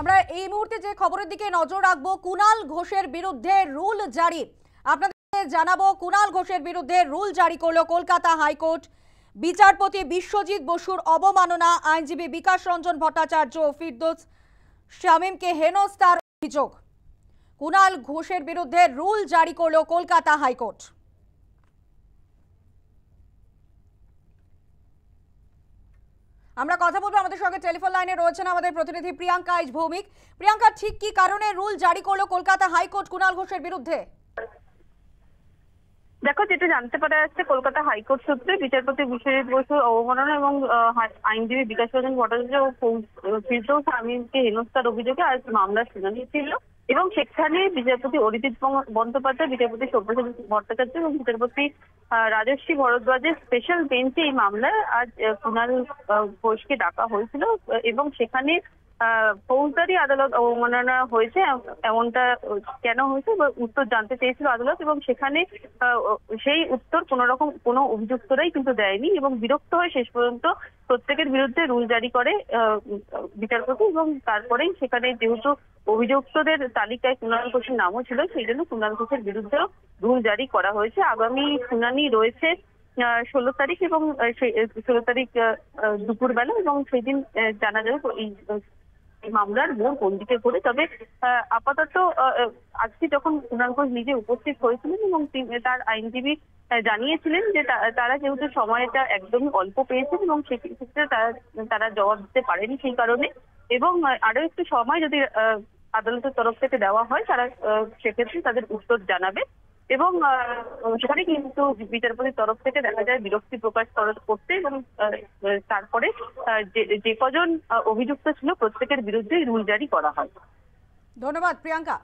আমরা এই মুহূর্তে যে খবরের দিকে নজর রাখবো, কুণাল ঘোষের বিরুদ্ধে রুল জারি। আপনাদের জানাবো, কুণাল ঘোষের বিরুদ্ধে রুল জারি করলো কলকাতা হাইকোর্ট। বিচারপতি বিশ্বজিৎ বসুর অবমাননা, আইনজীবী বিকাশ রঞ্জন ভট্টাচার্য ও ফিরদৌস শামীমকে হেনস্থার অভিযোগ। কুণাল ঘোষের বিরুদ্ধে রুল জারি করলো কলকাতা হাইকোর্ট। আমরা কথা বলবো, আমাদের সঙ্গে টেলিফোন লাইনে রয়েছেন আমাদের প্রতিনিধি প্রিয়াঙ্কা এইচ ভৌমিক। প্রিয়াঙ্কা, ঠিক কি কারণে রুল জারি করলো কলকাতা হাইকোর্ট কুণাল ঘোষের বিরুদ্ধে? দেখো, যেটা জানতে পারা যাচ্ছে কলকাতা হাইকোর্ট সূত্রে বিচারপতি বিশ্বজিৎ বসুর অবমাননা এবং আইনজীবী বিকাশ রঞ্জন ভট্টাচার্য ও ফিরদৌস শামীমকে হেনস্থার অভিযোগে আজ মামলার শুনানি ছিল এবং সেখানে বিচারপতি অরিজিৎ বন্দ্যোপাধ্যায়, বিচারপতি সব্যসাচী ভট্টাচার্য এবং বিচারপতি রাজশ্রী ভরদ্বাজের স্পেশাল বেঞ্চে এই মামলায় আজ কুণাল ঘোষকে ডাকা হয়েছিল এবং সেখানে ফৌজদারি আদালত অবমাননা হয়েছে এমনটা কেন হয়েছে বা উত্তর জানতে চেয়েছিল আদালত, এবং সেখানে সেই উত্তর কোনো অভিযুক্তরাই কিন্তু দেয়নি এবং বিরক্ত হয়ে শেষ পর্যন্ত প্রত্যেকের বিরুদ্ধে রুল জারি করে বিচারপতি। এবং তারপরেই সেখানে যেহেতু অভিযুক্তদের তালিকায় কুণাল ঘোষের নামও ছিল, সেই জন্য কুণাল ঘোষের বিরুদ্ধেও রুল জারি করা হয়েছে। আগামী শুনানি রয়েছে 16 তারিখ এবং 16 তারিখ দুপুরবেলা, এবং সেই দিন জানা যাবে এই মামলার মোড় কোন দিকে ঘোরে। তবে আপাতত আজকে যখন কুণাল ঘোষ নিজে উপস্থিত হয়েছিলেন এবং তার আইনজীবী জানিয়েছিলেন যে তারা যেহেতু সময়টা একদমই অল্প পেয়েছেন এবং সেক্ষেত্রে তারা জবাব দিতে পারেনি সেই কারণে, এবং আরো একটু সময় যদি আদালতের তরফ থেকে দেওয়া হয় তারা সেক্ষেত্রে তাদের উত্তর জানাবে। এবং সেখানে কিন্তু বিচারপতির তরফ থেকে দেখা যায় বিরক্তি প্রকাশ করতে এবং তারপরে যে কজন অভিযুক্ত ছিল প্রত্যেকের বিরুদ্ধে রুল জারি করা হয়। ধন্যবাদ প্রিয়াঙ্কা।